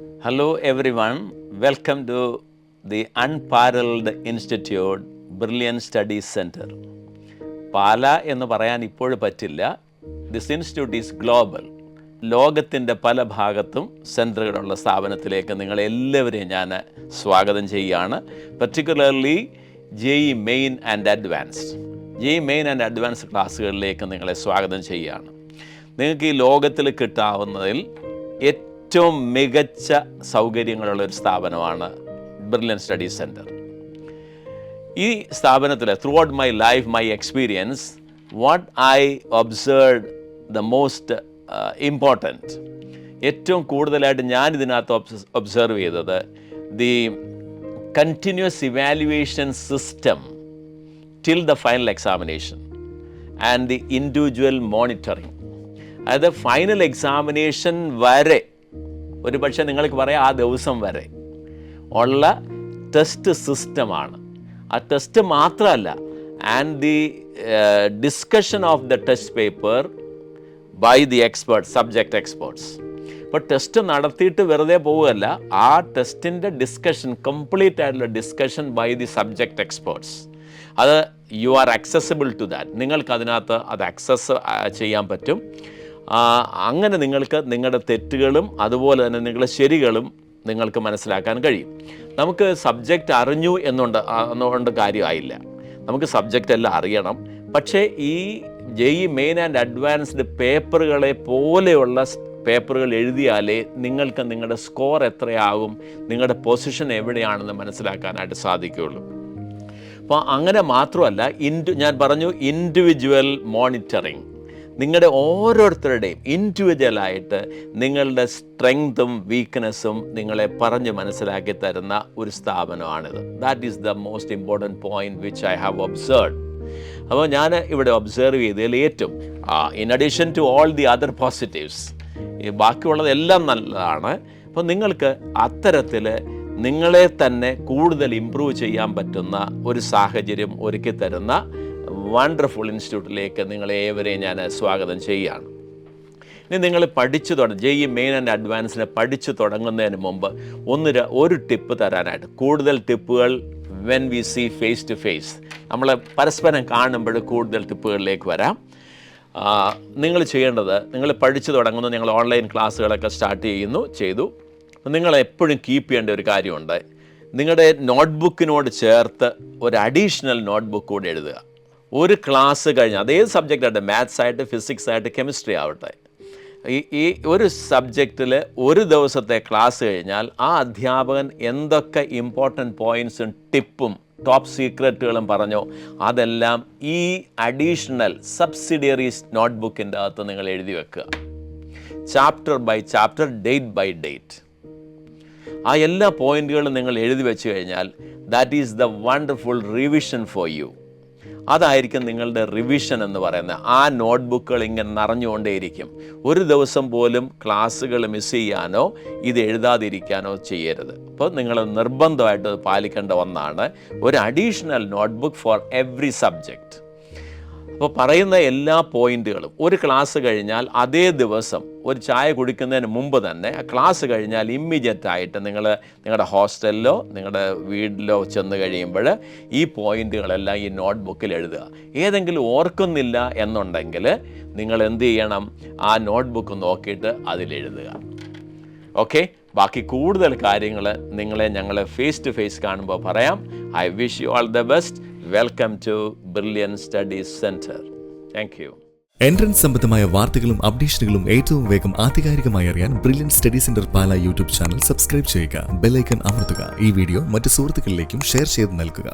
Hello everyone, welcome to the Unparalleled Institute Brilliant Studies Center. പാല എന്ന് പറയാൻ ഇപ്പോൾ പറ്റില്ല. This institute is global. ലോകത്തിൻ്റെ പല ഭാഗത്തും സെൻറ്ററുകളുള്ള സ്ഥാപനത്തിലേക്ക് നിങ്ങളെല്ലാവരെയും ഞാൻ സ്വാഗതം ചെയ്യുകയാണ്. Particularly JEE main and advanced. JEE main and advanced ക്ലാസ്സുകളിലേക്ക് നിങ്ങളെ സ്വാഗതം ചെയ്യുകയാണ്. നിങ്ങൾക്ക് ഈ ലോകത്തിൽ കിട്ടാവുന്നതിൽ ഏറ്റവും മികച്ച സൗകര്യങ്ങളുള്ള ഒരു സ്ഥാപനമാണ് ബ്രില്യൻറ്റ് സ്റ്റഡീസ് സെൻറ്റർ. ഈ സ്ഥാപനത്തിൽ through out my life, my experience, what I observe the most important, ഏറ്റവും കൂടുതലായിട്ട് ഞാൻ ഇതിനകത്ത് ഒബ്സർവ് ചെയ്തത് the continuous evaluation system till the final examination and the individual monitoring. അതായത് ഫൈനൽ എക്സാമിനേഷൻ വരെ, ഒരു പക്ഷേ നിങ്ങൾക്ക് പറയാം ആ ദിവസം വരെ ഉള്ള ടെസ്റ്റ് സിസ്റ്റമാണ്. ആ ടെസ്റ്റ് മാത്രമല്ല, and the discussion of the test paper by the experts, subject experts. ഇപ്പോൾ ടെസ്റ്റ് നടത്തിയിട്ട് വെറുതെ പോവുകയല്ല, ആ ടെസ്റ്റിൻ്റെ ഡിസ്കഷൻ, കംപ്ലീറ്റ് ആയിട്ടുള്ള discussion by the subject experts. അത് you are accessible to that. നിങ്ങൾക്ക് അതിനകത്ത് അത് ആക്സസ് ചെയ്യാൻ പറ്റും. അങ്ങനെ നിങ്ങൾക്ക് നിങ്ങളുടെ തെറ്റുകളും അതുപോലെ തന്നെ നിങ്ങളുടെ ശരികളും നിങ്ങൾക്ക് മനസ്സിലാക്കാൻ കഴിയും. നമുക്ക് സബ്ജക്റ്റ് അറിഞ്ഞു എന്നുകൊണ്ട് കാര്യമായില്ല. നമുക്ക് സബ്ജക്റ്റ് എല്ലാം അറിയണം. പക്ഷേ ഈ JEE മെയിൻ ആൻഡ് അഡ്വാൻസ്ഡ് പേപ്പറുകളെ പോലെയുള്ള പേപ്പറുകൾ എഴുതിയാലേ നിങ്ങൾക്ക് നിങ്ങളുടെ സ്കോർ എത്രയാകും, നിങ്ങളുടെ പൊസിഷൻ എവിടെയാണെന്ന് മനസ്സിലാക്കാനായിട്ട് സാധിക്കുകയുള്ളൂ. അപ്പോൾ അങ്ങനെ മാത്രമല്ല, ഞാൻ പറഞ്ഞു ഇൻഡിവിജ്വൽ മോണിറ്ററിങ്. നിങ്ങളുടെ ഓരോരുത്തരുടെയും ഇൻഡിവിജ്വലായിട്ട് നിങ്ങളുടെ സ്ട്രെങ്തും വീക്ക്നെസ്സും നിങ്ങളെ പറഞ്ഞ് മനസ്സിലാക്കി തരുന്ന ഒരു സ്ഥാപനമാണിത്. That is the most important point which I have observed. അപ്പോൾ ഞാൻ ഇവിടെ ഒബ്സർവ് ചെയ്തതിൽ ഏറ്റവും, in addition to all the other positives, ഈ ബാക്കിയുള്ളതെല്ലാം നല്ലതാണ്. അപ്പോൾ നിങ്ങൾക്ക് അത്തരത്തിൽ നിങ്ങളെ തന്നെ കൂടുതൽ ഇമ്പ്രൂവ് ചെയ്യാൻ പറ്റുന്ന ഒരു സാഹചര്യം ഒരുക്കി തരുന്ന വണ്ടർഫുൾ ഇൻസ്റ്റിറ്റ്യൂട്ടിലേക്ക് നിങ്ങളെ ഏവരെയും ഞാൻ സ്വാഗതം ചെയ്യുകയാണ്. ഇനി നിങ്ങൾ പഠിച്ചു JEE മെയിൻ ആൻഡ് അഡ്വാൻസിനെ പഠിച്ചു തുടങ്ങുന്നതിന് മുമ്പ് ഒരു ടിപ്പ് തരാനായിട്ട്, കൂടുതൽ ടിപ്പുകൾ when we see face to face, നമ്മൾ പരസ്പരം കാണുമ്പോൾ കൂടുതൽ ടിപ്പുകളിലേക്ക് വരാം. നിങ്ങൾ ചെയ്യേണ്ടത്, നിങ്ങൾ പഠിച്ചു തുടങ്ങുന്നു, നിങ്ങൾ ഓൺലൈൻ ക്ലാസ്സുകളൊക്കെ സ്റ്റാർട്ട് ചെയ്തു. നിങ്ങൾ എപ്പോഴും കീപ്പ് ചെയ്യേണ്ട ഒരു കാര്യമുണ്ട്. നിങ്ങളുടെ നോട്ട്ബുക്കിനോട് ചേർത്ത് ഒരു അഡീഷണൽ നോട്ട്ബുക്ക് കൂടി എഴുതുക. ഒരു ക്ലാസ് കഴിഞ്ഞ്, അതേ സബ്ജക്റ്റ് ആയിട്ട്, മാത്സ് ആയിട്ട്, ഫിസിക്സ് ആയിട്ട്, കെമിസ്ട്രി ആവട്ടെ, ഈ ഒരു സബ്ജക്റ്റിൽ ഒരു ദിവസത്തെ ക്ലാസ് കഴിഞ്ഞാൽ ആ അധ്യാപകൻ എന്തൊക്കെ ഇമ്പോർട്ടൻറ്റ് പോയിൻറ്റ്സും ടിപ്പും ടോപ്പ് സീക്രട്ടുകളും പറഞ്ഞോ, അതെല്ലാം ഈ അഡീഷണൽ സബ്സിഡിയറീസ് നോട്ട്ബുക്കിൻ്റെ അകത്ത് നിങ്ങൾ എഴുതി വെക്കുക. Chapter by chapter, date by date, ആ എല്ലാ പോയിൻറ്റുകളും നിങ്ങൾ എഴുതി വെച്ച് കഴിഞ്ഞാൽ that is the wonderful revision for you. അതായിരിക്കും നിങ്ങളുടെ റിവിഷൻ എന്ന് പറയുന്നത്. ആ നോട്ട്ബുക്കുകൾ ഇങ്ങനെ നിറഞ്ഞുകൊണ്ടേയിരിക്കും. ഒരു ദിവസം പോലും ക്ലാസ്സുകൾ മിസ് ചെയ്യാനോ ഇത് എഴുതാതിരിക്കാനോ ചെയ്യരുത്. അപ്പോൾ നിങ്ങൾ നിർബന്ധമായിട്ട് പാലിക്കേണ്ട ഒന്നാണ് ഒരു additional notebook for every subject. അപ്പോൾ പറയുന്ന എല്ലാ പോയിൻറ്റുകളും ഒരു ക്ലാസ് കഴിഞ്ഞാൽ അതേ ദിവസം ഒരു ചായ കുടിക്കുന്നതിന് മുമ്പ് തന്നെ, ആ ക്ലാസ് കഴിഞ്ഞാൽ ഇമ്മീഡിയറ്റായിട്ട് നിങ്ങളുടെ ഹോസ്റ്റലിലോ നിങ്ങളുടെ വീട്ടിലോ ചെന്ന് കഴിയുമ്പോൾ ഈ പോയിൻറ്റുകളെല്ലാം ഈ നോട്ട്ബുക്കിൽ എഴുതുക. ഏതെങ്കിലും ഓർക്കുന്നില്ല എന്നുണ്ടെങ്കിൽ നിങ്ങൾ എന്ത് ചെയ്യണം, ആ നോട്ട്ബുക്ക് നോക്കിയിട്ട് അതിലെഴുതുക. ഓക്കെ, ബാക്കി കൂടുതൽ കാര്യങ്ങൾ ഞങ്ങൾ ഫേസ് ടു ഫേസ് കാണുമ്പോൾ പറയാം. I wish you all the best. Welcome to brilliant studies centre. Thank you. Entrance സംബന്ധമായ വാർത്തകളും അപ്ഡേഷനുകളും ഏറ്റവും വേഗം ആധികാരികമായി അറിയാൻ brilliant study centre Pala YouTube channel subscribe ചെയ്യുക. ബെൽ ഐക്കൺ അമർത്തുക. ഈ വീഡിയോ മറ്റ് സുഹൃത്തുക്കളിലേക്കും ഷെയർ ചെയ്ത് നൽകുക.